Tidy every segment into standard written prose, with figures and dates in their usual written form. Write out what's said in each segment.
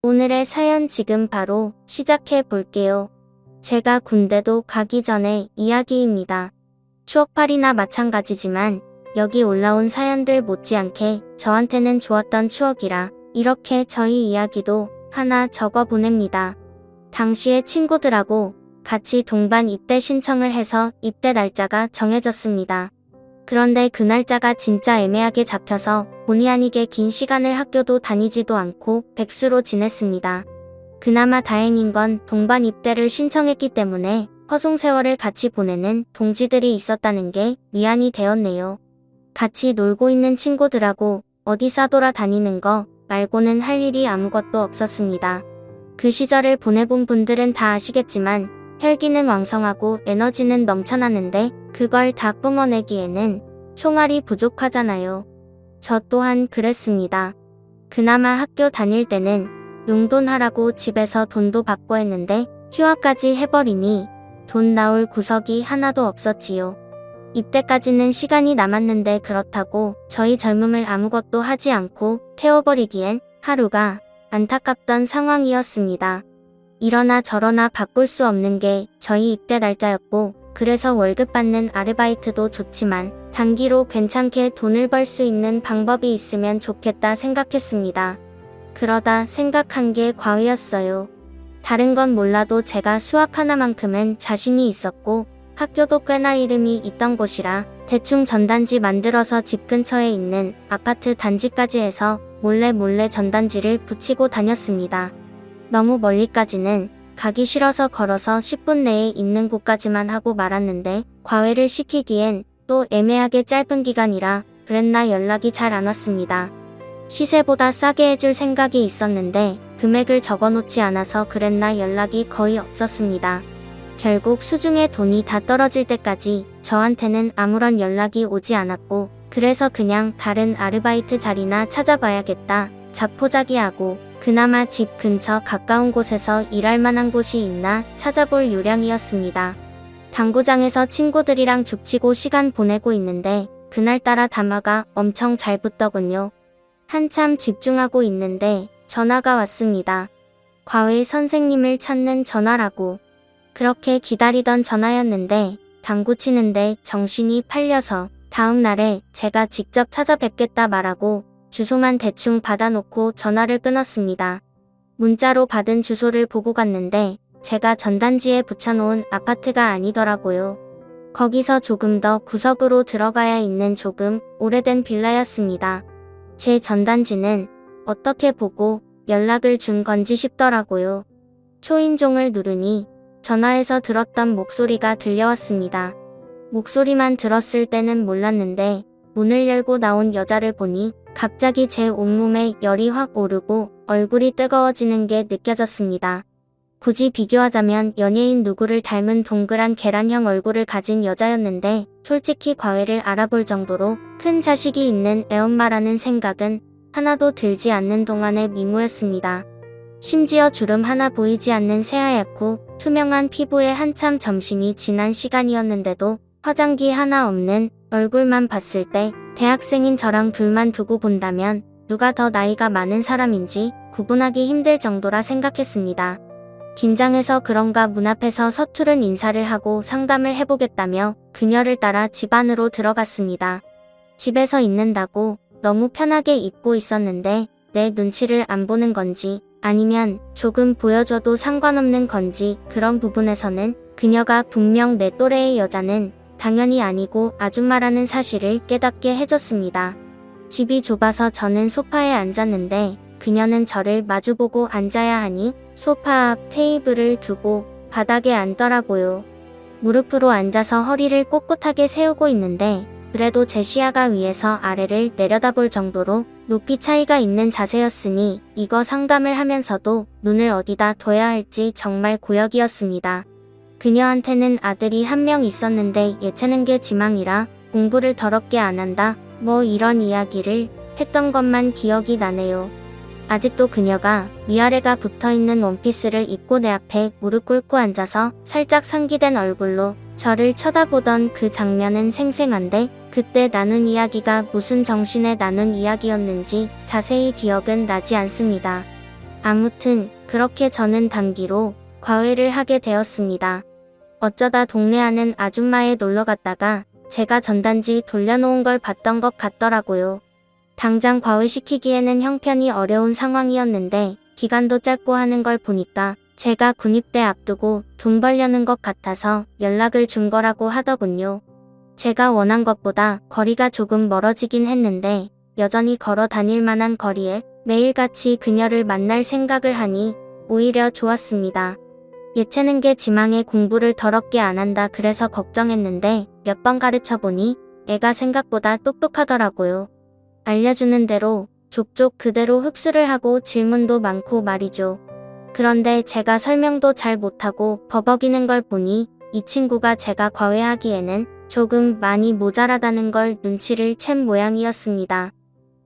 오늘의 사연 지금 바로 시작해 볼게요. 제가 군대도 가기 전에 이야기입니다. 추억팔이나 마찬가지지만 여기 올라온 사연들 못지않게 저한테는 좋았던 추억이라 이렇게 저희 이야기도 하나 적어 보냅니다. 당시에 친구들하고 같이 동반 입대 신청을 해서 입대 날짜가 정해졌습니다. 그런데 그 날짜가 진짜 애매하게 잡혀서 본의 아니게 긴 시간을 학교도 다니지도 않고 백수로 지냈습니다. 그나마 다행인 건 동반 입대를 신청했기 때문에 허송세월을 같이 보내는 동지들이 있었다는 게 위안이 되었네요. 같이 놀고 있는 친구들하고 어디 싸돌아 다니는 거 말고는 할 일이 아무것도 없었습니다. 그 시절을 보내본 분들은 다 아시겠지만 혈기는 왕성하고 에너지는 넘쳐나는데 그걸 다 뿜어내기에는 총알이 부족하잖아요. 저 또한 그랬습니다. 그나마 학교 다닐 때는 용돈하라고 집에서 돈도 받고 했는데 휴학까지 해버리니 돈 나올 구석이 하나도 없었지요. 입대까지는 시간이 남았는데 그렇다고 저희 젊음을 아무것도 하지 않고 태워버리기엔 하루가 안타깝던 상황이었습니다. 이러나 저러나 바꿀 수 없는 게 저희 입대 날짜였고 그래서 월급 받는 아르바이트도 좋지만 단기로 괜찮게 돈을 벌 수 있는 방법이 있으면 좋겠다 생각했습니다. 그러다 생각한 게 과외였어요. 다른 건 몰라도 제가 수학 하나만큼은 자신이 있었고 학교도 꽤나 이름이 있던 곳이라 대충 전단지 만들어서 집 근처에 있는 아파트 단지까지 해서 몰래 전단지를 붙이고 다녔습니다. 너무 멀리까지는 가기 싫어서 걸어서 10분 내에 있는 곳까지만 하고 말았는데 과외를 시키기엔 또 애매하게 짧은 기간이라 그랬나 연락이 잘 안 왔습니다. 시세보다 싸게 해줄 생각이 있었는데 금액을 적어놓지 않아서 그랬나 연락이 거의 없었습니다. 결국 수중에 돈이 다 떨어질 때까지 저한테는 아무런 연락이 오지 않았고 그래서 그냥 다른 아르바이트 자리나 찾아봐야겠다 자포자기하고 그나마 집 근처 가까운 곳에서 일할 만한 곳이 있나 찾아볼 요량이었습니다. 당구장에서 친구들이랑 죽치고 시간 보내고 있는데 그날따라 담화가 엄청 잘 붙더군요. 한참 집중하고 있는데 전화가 왔습니다. 과외 선생님을 찾는 전화라고. 그렇게 기다리던 전화였는데 당구 치는데 정신이 팔려서 다음 날에 제가 직접 찾아뵙겠다 말하고 주소만 대충 받아놓고 전화를 끊었습니다. 문자로 받은 주소를 보고 갔는데 제가 전단지에 붙여놓은 아파트가 아니더라고요. 거기서 조금 더 구석으로 들어가야 있는 조금 오래된 빌라였습니다. 제 전단지는 어떻게 보고 연락을 준 건지 싶더라고요. 초인종을 누르니 전화에서 들었던 목소리가 들려왔습니다. 목소리만 들었을 때는 몰랐는데 문을 열고 나온 여자를 보니 갑자기 제 온몸에 열이 확 오르고 얼굴이 뜨거워지는 게 느껴졌습니다. 굳이 비교하자면 연예인 누구를 닮은 동그란 계란형 얼굴을 가진 여자였는데 솔직히 과외를 알아볼 정도로 큰 자식이 있는 애엄마라는 생각은 하나도 들지 않는 동안의 미모였습니다. 심지어 주름 하나 보이지 않는 새하얗고 투명한 피부에 한참 점심이 지난 시간이었는데도 화장기 하나 없는 얼굴만 봤을 때 대학생인 저랑 둘만 두고 본다면 누가 더 나이가 많은 사람인지 구분하기 힘들 정도라 생각했습니다. 긴장해서 그런가 문 앞에서 서투른 인사를 하고 상담을 해보겠다며 그녀를 따라 집 안으로 들어갔습니다. 집에서 있는다고 너무 편하게 입고 있었는데 내 눈치를 안 보는 건지 아니면 조금 보여줘도 상관없는 건지 그런 부분에서는 그녀가 분명 내 또래의 여자는 당연히 아니고 아줌마라는 사실을 깨닫게 해줬습니다. 집이 좁아서 저는 소파에 앉았는데 그녀는 저를 마주보고 앉아야 하니 소파 앞 테이블을 두고 바닥에 앉더라고요. 무릎으로 앉아서 허리를 꼿꼿하게 세우고 있는데 그래도 제 시야가 위에서 아래를 내려다볼 정도로 높이 차이가 있는 자세였으니 이거 상담을 하면서도 눈을 어디다 둬야 할지 정말 고역이었습니다. 그녀한테는 아들이 한 명 있었는데 예체능 게 지망이라 공부를 더럽게 안 한다 뭐 이런 이야기를 했던 것만 기억이 나네요. 아직도 그녀가 위아래가 붙어있는 원피스를 입고 내 앞에 무릎 꿇고 앉아서 살짝 상기된 얼굴로 저를 쳐다보던 그 장면은 생생한데 그때 나눈 이야기가 무슨 정신에 나눈 이야기였는지 자세히 기억은 나지 않습니다. 아무튼 그렇게 저는 단기로 과외를 하게 되었습니다. 어쩌다 동네 아는 아줌마에 놀러 갔다가 제가 전단지 돌려놓은 걸 봤던 것 같더라고요. 당장 과외시키기에는 형편이 어려운 상황이었는데 기간도 짧고 하는 걸 보니까 제가 군입대 앞두고 돈 벌려는 것 같아서 연락을 준 거라고 하더군요. 제가 원한 것보다 거리가 조금 멀어지긴 했는데 여전히 걸어 다닐 만한 거리에 매일같이 그녀를 만날 생각을 하니 오히려 좋았습니다. 예체능 게 지망에 공부를 더럽게 안 한다 그래서 걱정했는데 몇 번 가르쳐보니 애가 생각보다 똑똑하더라고요. 알려주는 대로 족족 그대로 흡수를 하고 질문도 많고 말이죠. 그런데 제가 설명도 잘 못하고 버벅이는 걸 보니 이 친구가 제가 과외하기에는 조금 많이 모자라다는 걸 눈치를 챈 모양이었습니다.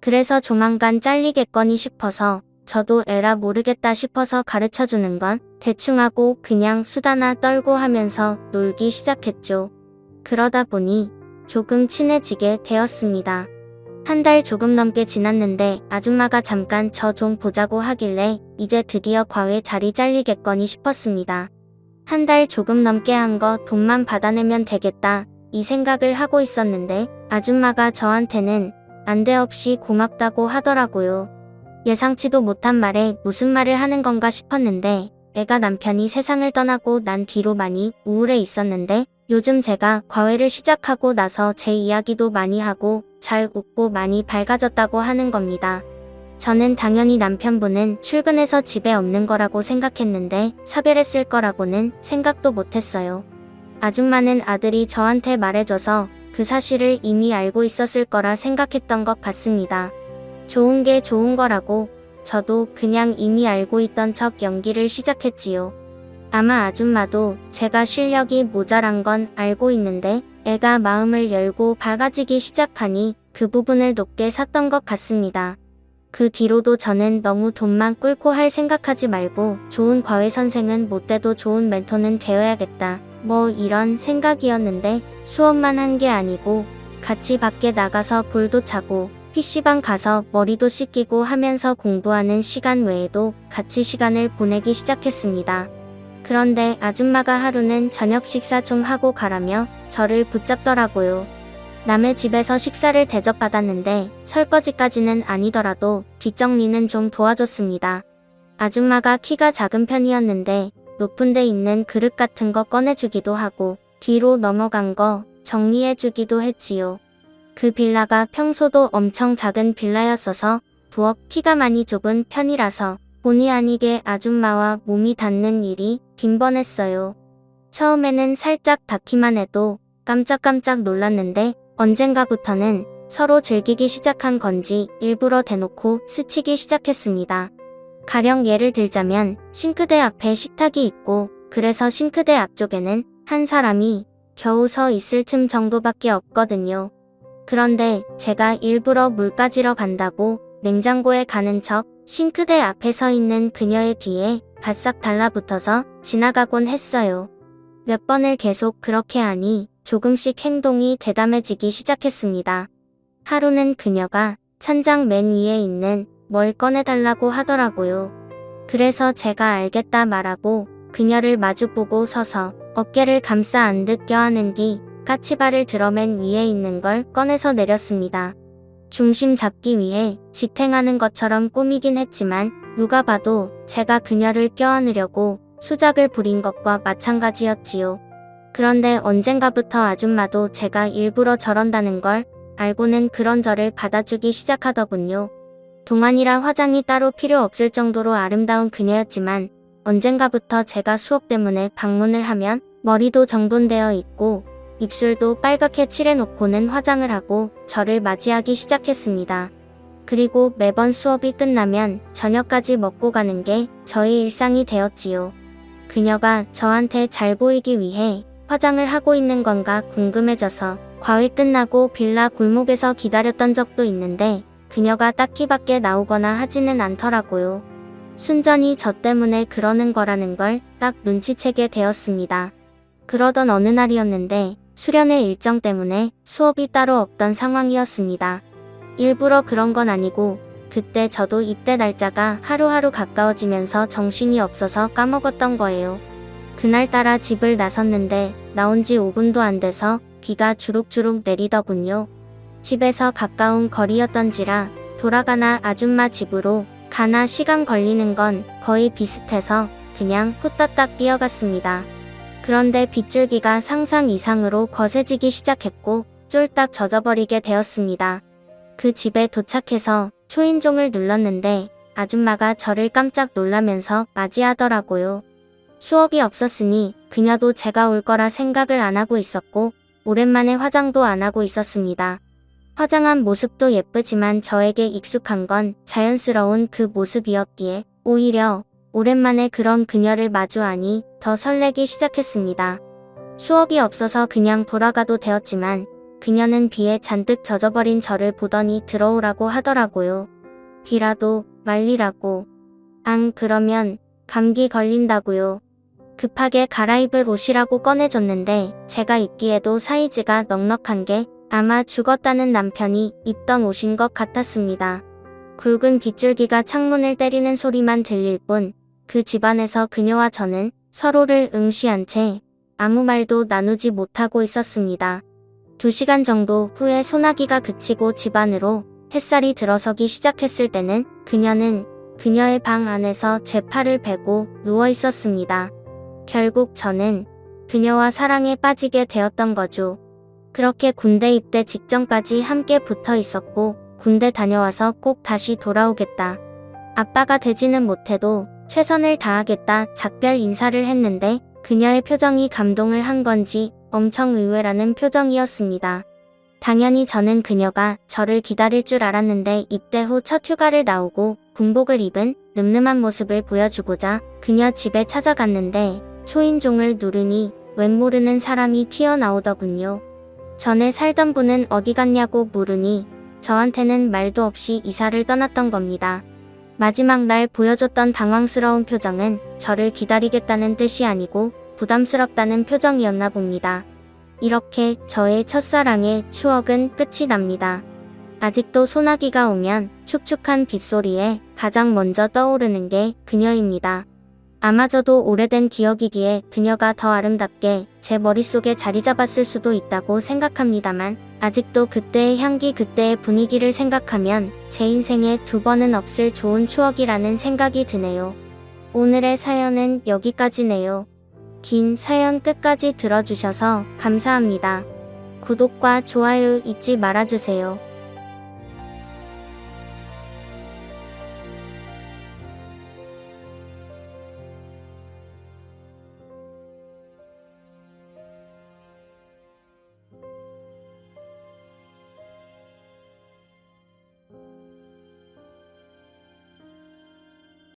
그래서 조만간 잘리겠거니 싶어서 저도 에라 모르겠다 싶어서 가르쳐주는 건 대충 하고 그냥 수다나 떨고 하면서 놀기 시작했죠. 그러다 보니 조금 친해지게 되었습니다. 한 달 조금 넘게 지났는데 아줌마가 잠깐 저 좀 보자고 하길래 이제 드디어 과외 자리 잘리겠거니 싶었습니다. 한 달 조금 넘게 한 거 돈만 받아내면 되겠다 이 생각을 하고 있었는데 아줌마가 저한테는 안대없이 고맙다고 하더라고요. 예상치도 못한 말에 무슨 말을 하는 건가 싶었는데 애가 남편이 세상을 떠나고 난 뒤로 많이 우울해 있었는데 요즘 제가 과외를 시작하고 나서 제 이야기도 많이 하고 잘 웃고 많이 밝아졌다고 하는 겁니다. 저는 당연히 남편분은 출근해서 집에 없는 거라고 생각했는데 사별했을 거라고는 생각도 못했어요. 아줌마는 아들이 저한테 말해줘서 그 사실을 이미 알고 있었을 거라 생각했던 것 같습니다. 좋은 게 좋은 거라고 저도 그냥 이미 알고 있던 척 연기를 시작했지요. 아마 아줌마도 제가 실력이 모자란 건 알고 있는데 애가 마음을 열고 밝아지기 시작하니 그 부분을 높게 샀던 것 같습니다. 그 뒤로도 저는 너무 돈만 꿀고 할 생각하지 말고 좋은 과외 선생은 못 돼도 좋은 멘토는 되어야겠다. 뭐 이런 생각이었는데 수업만 한 게 아니고 같이 밖에 나가서 볼도 차고 PC방 가서 머리도 씻기고 하면서 공부하는 시간 외에도 같이 시간을 보내기 시작했습니다. 그런데 아줌마가 하루는 저녁 식사 좀 하고 가라며 저를 붙잡더라고요. 남의 집에서 식사를 대접받았는데 설거지까지는 아니더라도 뒷정리는 좀 도와줬습니다. 아줌마가 키가 작은 편이었는데 높은 데 있는 그릇 같은 거 꺼내주기도 하고 뒤로 넘어간 거 정리해주기도 했지요. 그 빌라가 평소도 엄청 작은 빌라였어서 부엌 키가 많이 좁은 편이라서 본의 아니게 아줌마와 몸이 닿는 일이 빈번했어요. 처음에는 살짝 닿기만 해도 깜짝깜짝 놀랐는데 언젠가부터는 서로 즐기기 시작한 건지 일부러 대놓고 스치기 시작했습니다. 가령 예를 들자면 싱크대 앞에 식탁이 있고 그래서 싱크대 앞쪽에는 한 사람이 겨우 서 있을 틈 정도밖에 없거든요. 그런데 제가 일부러 물 가지러 간다고 냉장고에 가는 척 싱크대 앞에 서 있는 그녀의 뒤에 바싹 달라붙어서 지나가곤 했어요. 몇 번을 계속 그렇게 하니 조금씩 행동이 대담해지기 시작했습니다. 하루는 그녀가 찬장 맨 위에 있는 뭘 꺼내달라고 하더라고요. 그래서 제가 알겠다 말하고 그녀를 마주보고 서서 어깨를 감싸 안듯 껴안은 뒤 까치발을 들어 맨 위에 있는 걸 꺼내서 내렸습니다. 중심 잡기 위해 지탱하는 것처럼 꾸미긴 했지만 누가 봐도 제가 그녀를 껴안으려고 수작을 부린 것과 마찬가지였지요. 그런데 언젠가부터 아줌마도 제가 일부러 저런다는 걸 알고는 그런 저를 받아주기 시작하더군요. 동안이라 화장이 따로 필요 없을 정도로 아름다운 그녀였지만 언젠가부터 제가 수업 때문에 방문을 하면 머리도 정돈되어 있고 입술도 빨갛게 칠해놓고는 화장을 하고 저를 맞이하기 시작했습니다. 그리고 매번 수업이 끝나면 저녁까지 먹고 가는 게 저의 일상이 되었지요. 그녀가 저한테 잘 보이기 위해 화장을 하고 있는 건가 궁금해져서 과외 끝나고 빌라 골목에서 기다렸던 적도 있는데 그녀가 딱히 밖에 나오거나 하지는 않더라고요. 순전히 저 때문에 그러는 거라는 걸 딱 눈치채게 되었습니다. 그러던 어느 날이었는데 수련회 일정 때문에 수업이 따로 없던 상황이었습니다. 일부러 그런 건 아니고 그때 저도 입대 날짜가 하루하루 가까워지면서 정신이 없어서 까먹었던 거예요. 그날따라 집을 나섰는데 나온 지 5분도 안 돼서 비가 주룩주룩 내리더군요. 집에서 가까운 거리였던지라 돌아가나 아줌마 집으로 가나 시간 걸리는 건 거의 비슷해서 그냥 후딱딱 뛰어갔습니다. 그런데 빗줄기가 상상 이상으로 거세지기 시작했고 쫄딱 젖어버리게 되었습니다. 그 집에 도착해서 초인종을 눌렀는데 아줌마가 저를 깜짝 놀라면서 맞이하더라고요. 수업이 없었으니 그녀도 제가 올 거라 생각을 안 하고 있었고 오랜만에 화장도 안 하고 있었습니다. 화장한 모습도 예쁘지만 저에게 익숙한 건 자연스러운 그 모습이었기에 오히려 오랜만에 그런 그녀를 마주하니 더 설레기 시작했습니다. 수업이 없어서 그냥 돌아가도 되었지만 그녀는 비에 잔뜩 젖어버린 저를 보더니 들어오라고 하더라고요. 비라도 말리라고. 안 그러면 감기 걸린다고요. 급하게 갈아입을 옷이라고 꺼내줬는데 제가 입기에도 사이즈가 넉넉한 게 아마 죽었다는 남편이 입던 옷인 것 같았습니다. 굵은 빗줄기가 창문을 때리는 소리만 들릴 뿐 그 집안에서 그녀와 저는 서로를 응시한 채 아무 말도 나누지 못하고 있었습니다. 2시간 정도 후에 소나기가 그치고 집 안으로 햇살이 들어서기 시작했을 때는 그녀는 그녀의 방 안에서 제 팔을 베고 누워 있었습니다. 결국 저는 그녀와 사랑에 빠지게 되었던 거죠. 그렇게 군대 입대 직전까지 함께 붙어 있었고 군대 다녀와서 꼭 다시 돌아오겠다. 아빠가 되지는 못해도 최선을 다하겠다 작별 인사를 했는데 그녀의 표정이 감동을 한 건지 엄청 의외라는 표정이었습니다. 당연히 저는 그녀가 저를 기다릴 줄 알았는데 입대 후 첫 휴가를 나오고 군복을 입은 늠름한 모습을 보여주고자 그녀 집에 찾아갔는데 초인종을 누르니 웬 모르는 사람이 튀어나오더군요. 전에 살던 분은 어디 갔냐고 물으니 저한테는 말도 없이 이사를 떠났던 겁니다. 마지막 날 보여줬던 당황스러운 표정은 저를 기다리겠다는 뜻이 아니고 부담스럽다는 표정이었나 봅니다. 이렇게 저의 첫사랑의 추억은 끝이 납니다. 아직도 소나기가 오면 축축한 빗소리에 가장 먼저 떠오르는 게 그녀입니다. 아마저도 오래된 기억이기에 그녀가 더 아름답게 제 머릿속에 자리 잡았을 수도 있다고 생각합니다만 아직도 그때의 향기 그때의 분위기를 생각하면 제 인생에 2번은 없을 좋은 추억이라는 생각이 드네요. 오늘의 사연은 여기까지네요. 긴 사연 끝까지 들어주셔서 감사합니다. 구독과 좋아요 잊지 말아주세요.